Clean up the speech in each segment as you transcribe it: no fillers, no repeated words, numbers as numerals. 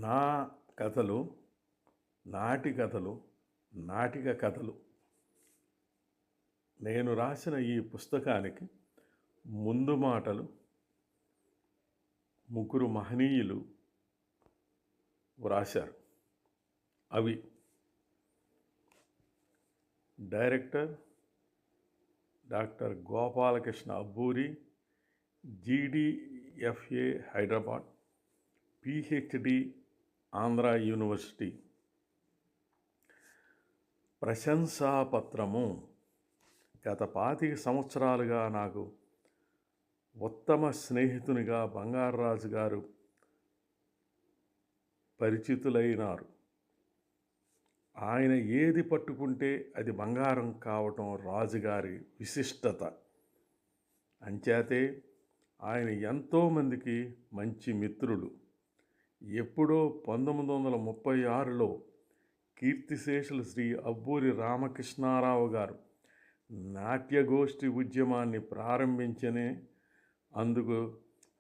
నా కథలు, నాటి కథలు, నాటిక కథలు. నేను రాసిన ఈ పుస్తకానికి ముందు మాటలు ముగ్గురు మహనీయులు వ్రాశారు. అవి director doctor Gopalakrishna Abburi, GDFA Hyderabad, PhD Andhra university. ప్రశంసాపత్రము. గత 25 సంవత్సరాలుగా నాకు ఉత్తమ స్నేహితునిగా బంగారరాజు గారు పరిచితులైనారు. ఆయన ఏది పట్టుకుంటే అది బంగారం కావటం రాజుగారి విశిష్టత. అంచేతే ఆయన ఎంతోమందికి మంచి మిత్రులు. ఎప్పుడో 1936లో కీర్తిశేషులు శ్రీ అబ్బూరి రామకృష్ణారావు గారు నాట్యగోష్ఠి ఉద్యమాన్ని ప్రారంభించనే అందుకు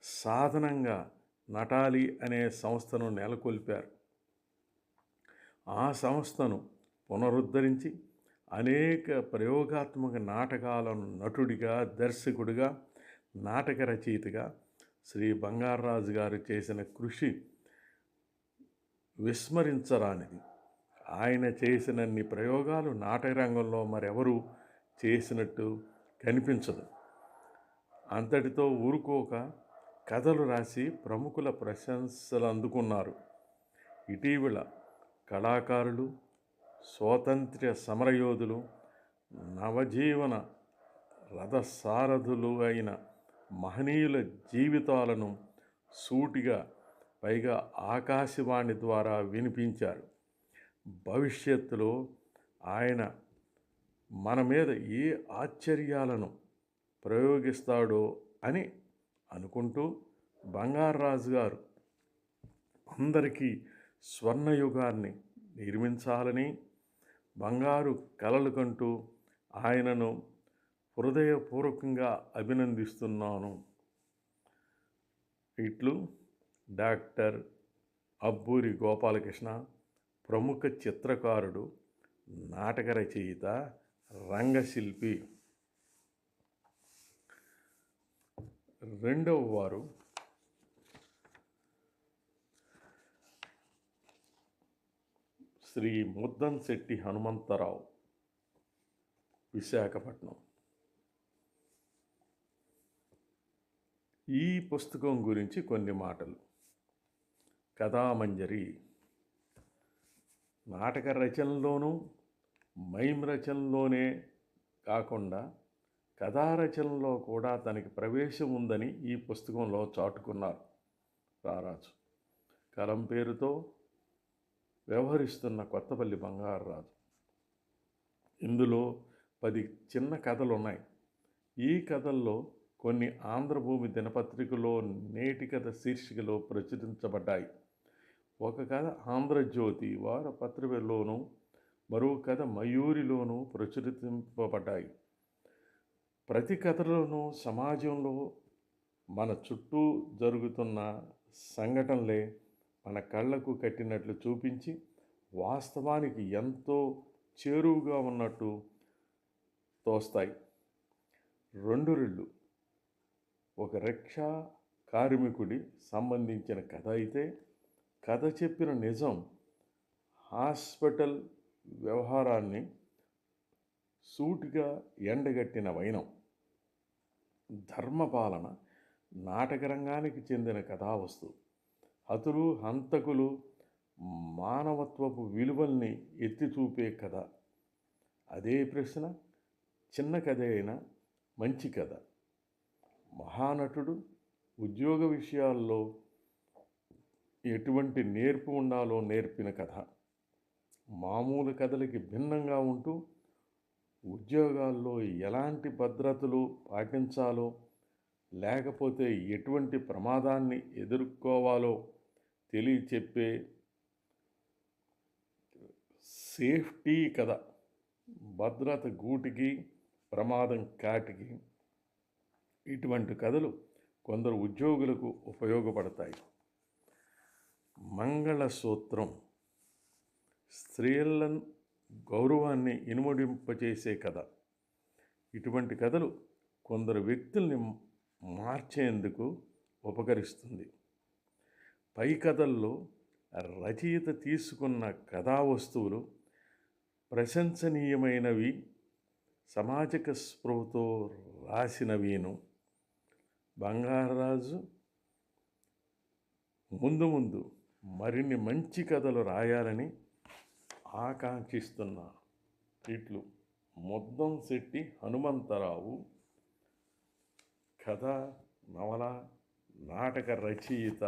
సాధనంగా నటాలి అనే సంస్థను నెలకొల్పారు. ఆ సంస్థను పునరుద్ధరించి అనేక ప్రయోగాత్మక నాటకాలను నటుడిగా, దర్శకుడిగా, నాటక రచయితగా శ్రీ బంగారరాజు గారు చేసిన కృషి విస్మరించరానిది. ఆయన చేసినన్ని ప్రయోగాలు నాటక రంగంలో మరెవరూ చేసినట్టు కనిపించదు. అంతటితో ఊరుకోక కథలు రాసి ప్రముఖుల ప్రశంసలు అందుకున్నారు. ఇటీవల కళాకారులు, స్వాతంత్ర్య సమరయోధులు, నవజీవన రథసారథులు అయిన మహనీయుల జీవితాలను సూటిగా, పైగా ఆకాశవాణి ద్వారా వినిపించారు. భవిష్యత్తులో ఆయన మన మీద ఏ ఆశ్చర్యాలను ప్రయోగిస్తాడో అని అనుకుంటూ బంగారరాజు గారు అందరికీ స్వర్ణయుగాన్ని నిర్మించాలని, బంగారు కలలు కంటూ ఆయనను హృదయపూర్వకంగా అభినందిస్తున్నాను. ఇట్లు డాక్టర్ అబ్బూరి గోపాలకృష్ణ, ప్రముఖ చిత్రకారుడు, నాటక రచయిత, రంగశిల్పి. రెండవ వారు శ్రీ ముద్దంశెట్టి హనుమంతరావు, విశాఖపట్నం. ఈ పుస్తకం గురించి కొన్ని మాటలు. కథామంజరి నాటక రచనలోనూ, మైమ్ రచనలోనే కాకుండా కథారచనలో కూడా తనకి ప్రవేశం ఉందని ఈ పుస్తకంలో చాటుకున్నారు రారాజు. కలం పేరుతో వ్యవహరిస్తున్న కొత్తపల్లి బంగారరాజు. ఇందులో 10 చిన్న కథలు ఉన్నాయి. ఈ కథల్లో కొన్ని ఆంధ్రభూమి దినపత్రికలో నేటి కథ శీర్షికలో ప్రచురించబడ్డాయి. ఒక కథ ఆంధ్రజ్యోతి వారపత్రికలోనూ, మరో కథ మయూరిలోనూ ప్రచురింపబడ్డాయి. ప్రతి కథలోనూ సమాజంలో మన చుట్టూ జరుగుతున్న సంఘటనలే మన కళ్ళకు కట్టినట్లు చూపించి వాస్తవానికి ఎంతో చేరువుగా ఉన్నట్టు తోస్తాయి. 2 రెళ్ళు ఒక రిక్షా కార్మికుడి సంబంధించిన కథ అయితే, కథ చెప్పిన నిజం హాస్పిటల్ వ్యవహారాన్ని సూటిగా ఎండగట్టిన వైనం. ధర్మపాలన నాటకరంగానికి చెందిన కథావస్తువు. హతులు, హంతకులు, మానవత్వపు విలువల్ని ఎత్తి చూపే కథ. అదే ప్రశ్న, చిన్న కథ అయినా మంచి కథ. మహానటుడు ఉద్యోగ విషయాల్లో ఎటువంటి నేర్పు ఉండాలో నేర్పిన కథ. మామూలు కథలకి భిన్నంగా ఉంటూ ఉద్యోగాల్లో ఎలాంటి భద్రతలు పాటించాలో, లేకపోతే ఎటువంటి ప్రమాదాన్ని ఎదుర్కోవాలో తెలియచెప్పే సేఫ్టీ కథ. భద్రత గూటికి, ప్రమాదం కాటికి. ఇటువంటి కథలు కొందరు ఉద్యోగులకు ఉపయోగపడతాయి. మంగళసూత్రం, స్త్రీల గౌరవాన్ని ఇనుమడింపచేసే కథ. ఇటువంటి కథలు కొందరు వ్యక్తుల్ని మార్చేందుకు ఉపకరిస్తుంది. పై కథల్లో రచయిత తీసుకున్న కథా వస్తువులు ప్రశంసనీయమైనవి, సామాజిక స్పృహతో రాసినవీను. బంగారాజు ముందు మరిన్ని మంచి కథలు రాయాలని ఆకాంక్షిస్తున్నా. ఇట్లు ముద్దంశెట్టి హనుమంతరావు, కథ, నవల, నాటక రచయిత.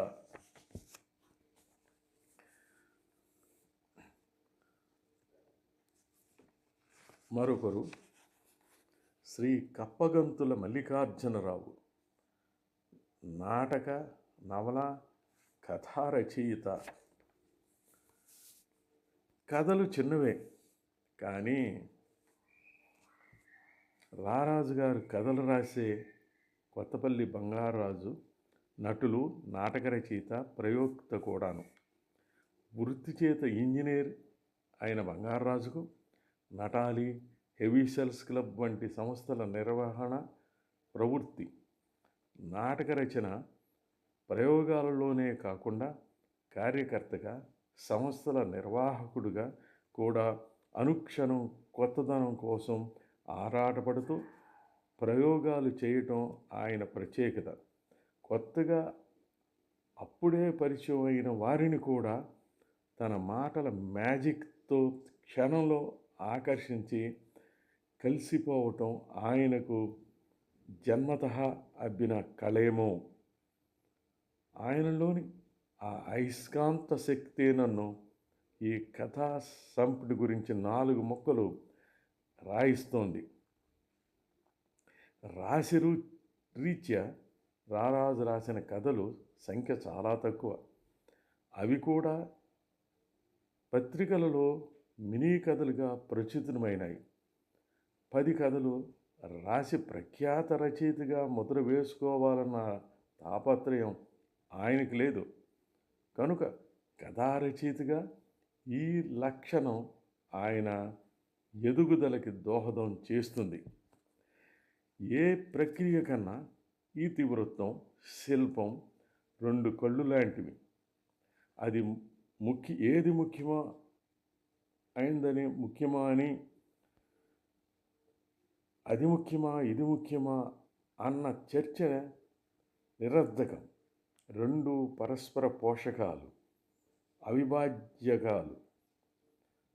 మరొకరు శ్రీ కప్పగంతుల మల్లికార్జునరావు, నాటక, నవల, కథా రచయిత. కథలు చిన్నవే కానీ రారాజు గారు కథలు రాసే కొత్తపల్లి బంగారాజు నటులు, నాటక రచయిత, ప్రయోక్త కూడాను. వృత్తి చేత ఇంజనీర్ అయిన బంగారాజుకు నటాలి, హెవీ సెల్స్ క్లబ్ వంటి సంస్థల నిర్వహణ ప్రవృత్తి. నాటక రచన, ప్రయోగాలలోనే కాకుండా కార్యకర్తగా, సంస్థల నిర్వాహకుడిగా కూడా అనుక్షణం కొత్తదనం కోసం ఆరాటపడుతూ ప్రయోగాలు చేయటం ఆయన ప్రత్యేకత. కొత్తగా అప్పుడే పరిచయం అయిన వారిని కూడా తన మాటల మ్యాజిక్తో క్షణంలో ఆకర్షించి కలిసిపోవటం ఆయనకు జన్మతః అబ్బిన కళేమో. ఆయనలోని ఆ అయస్కాంత శక్తి నన్ను ఈ కథా సంపుటి గురించి 4 ముక్కలు రాయిస్తోంది. రీత్యా రారాజు రాసిన కథలు సంఖ్య చాలా తక్కువ. అవి కూడా పత్రికలలో మినీ కథలుగా ప్రచురితమైనాయి. 10 కథలు రాసి ప్రఖ్యాత రచయితగా ముద్ర వేసుకోవాలన్న తాపత్రయం ఆయనకి లేదు కనుక కథా రచయితగా ఈ లక్షణం ఆయన ఎదుగుదలకి దోహదం చేస్తుంది. ఏ ప్రక్రియ కన్నా ఇతివృత్తం, శిల్పం 2 కళ్ళు లాంటివి. ఏది ముఖ్యమా అని, అది ముఖ్యమా ఇది ముఖ్యమా అన్న చర్చ నిరర్ధకం. 2 పరస్పర పోషకాలు, అవిభాజ్యకాలు.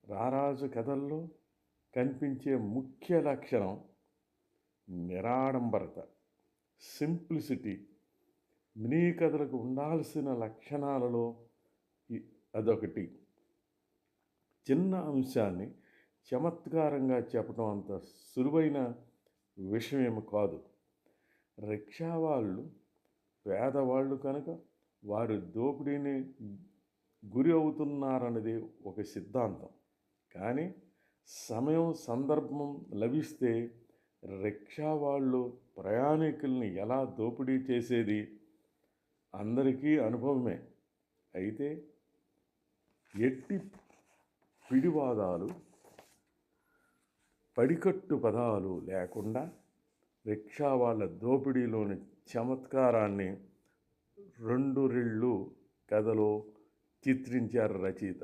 రారాజు కథల్లో కనిపించే ముఖ్య లక్షణం నిరాడంబరత, సింప్లిసిటీ. మినీ కథలకు ఉండాల్సిన లక్షణాలలో అదొకటి. చిన్న అంశాన్ని చమత్కారంగా చెప్పడం అంత సులువైన విషయమేమి కాదు. రిక్షా వాళ్ళు పేదవాళ్ళు కనుక వారు దోపిడీని గురి అవుతున్నారన్నది ఒక సిద్ధాంతం. కానీ సమయం, సందర్భం లభిస్తే రిక్షా వాళ్ళు ప్రయాణికుల్ని ఎలా దోపిడీ చేసేది అందరికీ అనుభవమే. అయితే ఎట్టి పిడివాదాలు, పడికట్టు పదాలు లేకుండా రిక్షా వాళ్ళ దోపిడీలోని చమత్కారాన్ని 2 రెళ్ళు కథలో చిత్రించారు రచయిత.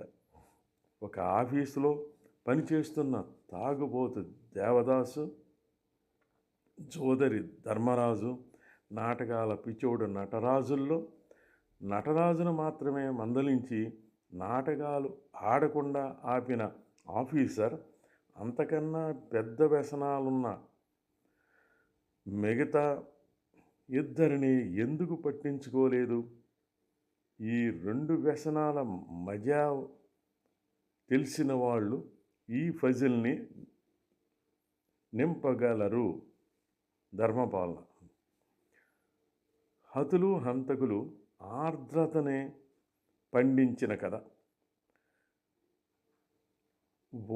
ఒక ఆఫీసులో పనిచేస్తున్న తాగుబోతు దేవదాసు, జోదరి ధర్మరాజు, నాటకాల పిచ్చోడు నటరాజుల్లో నటరాజును మాత్రమే మందలించి నాటకాలు ఆడకుండా ఆపిన ఆఫీసర్ అంతకన్నా పెద్ద వ్యసనాలున్న మిగతా ఇద్దరిని ఎందుకు పట్టించుకోలేదు? ఈ 2 వ్యసనాల మజా తెలిసిన వాళ్ళు ఈ ఫజిల్ని నింపగలరు. ధర్మపాలన. హతులు హంతకులు ఆర్ద్రతనే పండించిన కథ.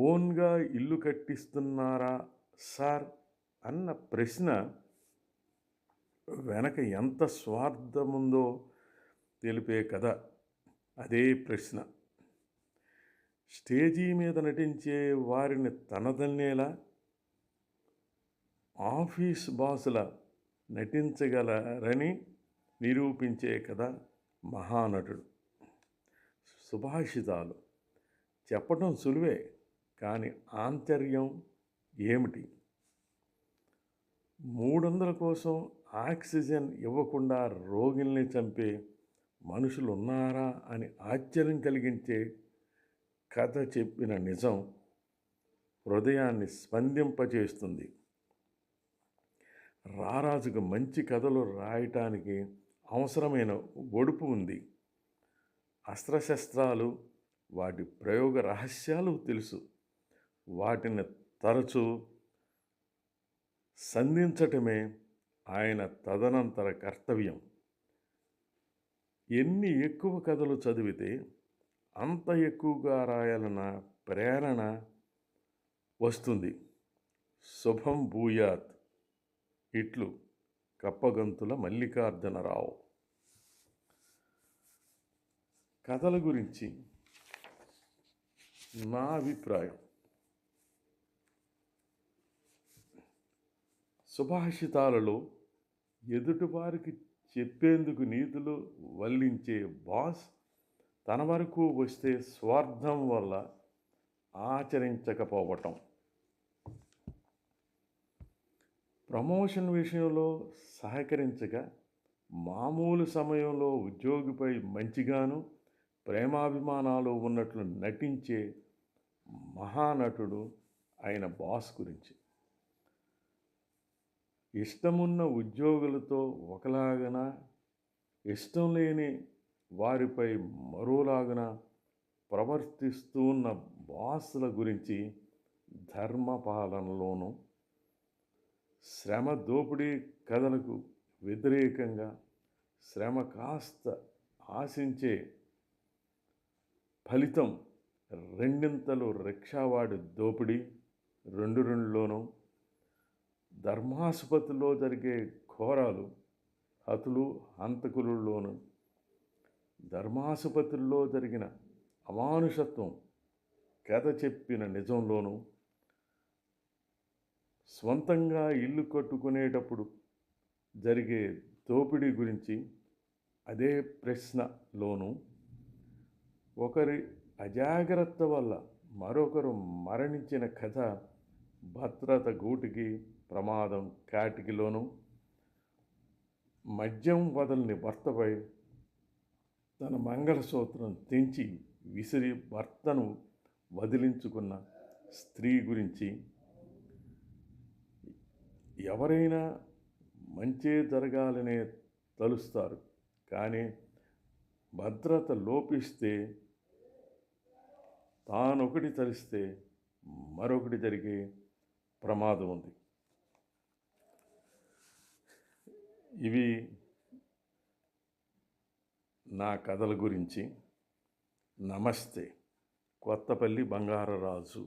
ఓన్గా ఇల్లు కట్టిస్తున్నారా సార్ అన్న ప్రశ్న వెనక ఎంత స్వార్థముందో తెలిపే కథ. అదే ప్రశ్న. స్టేజీ మీద నటించే వారిని తనదన్నేలా ఆఫీస్ బాసులా నటించగలరని నిరూపించే కథ మహానటుడు. సుభాషితాలు చెప్పటం సులువే, కానీ ఆంతర్యం ఏమిటి? 300 కోసం ఆక్సిజన్ ఇవ్వకుండా రోగిల్ని చంపే మనుషులు ఉన్నారా అని ఆశ్చర్యం కలిగించే కథ చెప్పిన నిజం హృదయాన్ని స్పందింపచేస్తుంది. రారాజుకు మంచి కథలు రాయటానికి అవసరమైన ఒడుపు ఉంది. అస్త్రశస్త్రాలు, వాటి ప్రయోగ రహస్యాలు తెలుసు. వాటిని తరచూ సంధించటమే ఆయన తదనంతర కర్తవ్యం. ఎన్ని ఎక్కువ కథలు చదివితే అంత ఎక్కువగా రాయాలన్న ప్రేరణ వస్తుంది. శుభం భూయాత్. ఇట్లు కప్పగంతుల మల్లికార్జునరావు. కథల గురించి నా అభిప్రాయం. సుభాషితాలలో ఎదుటివారికి చెప్పేందుకు నీతులు వల్లించే బాస్ తన వరకు వస్తే స్వార్థం వల్ల ఆచరించకపోవటం. ప్రమోషన్ విషయంలో సహకరించగా మామూలు సమయంలో ఉద్యోగిపై మంచిగాను ప్రేమాభిమానాలు ఉన్నట్లు నటించే మహానటుడు అయిన బాస్ గురించి. ఇష్టమున్న ఉద్యోగులతో ఒకలాగన, ఇష్టం లేని వారిపై మరోలాగన ప్రవర్తిస్తూ ఉన్న బాసుల గురించి. ధర్మపాలనలోనూ శ్రమ దోపిడీ కథలకు వ్యతిరేకంగా శ్రమ కాస్త ఆశించే ఫలితం రెండింతలు రిక్షావాడి దోపిడీ 2:2లోనూ, ధర్మాసుపత్రిలో జరిగే ఘోరాలు హతులు హంతకులలోనూ, ధర్మాసుపత్రిలో జరిగిన అమానుషత్వం కథ చెప్పిన నిజంలోనూ, స్వంతంగా ఇల్లు కట్టుకునేటప్పుడు జరిగే దోపిడీ గురించి అదే ప్రశ్నలోనూ, ఒకరి అజాగ్రత్త వల్ల మరొకరు మరణించిన కథ భద్రత గూటికి ప్రమాదం కాటికిలోనూ, మద్యం వదలని భర్తపై తన మంగళసూత్రం తెంచి విసిరి భర్తను వదిలించుకున్న స్త్రీ గురించి. ఎవరైనా మంచే జరగాలనే తలుస్తారు, కానీ భద్రత లోపిస్తే తానొకటి తలిస్తే మరొకటి జరిగే ప్రమాదం ఉంది. ఇవి నా కథల గురించి. నమస్తే. కొత్తపల్లి బంగారరాజు.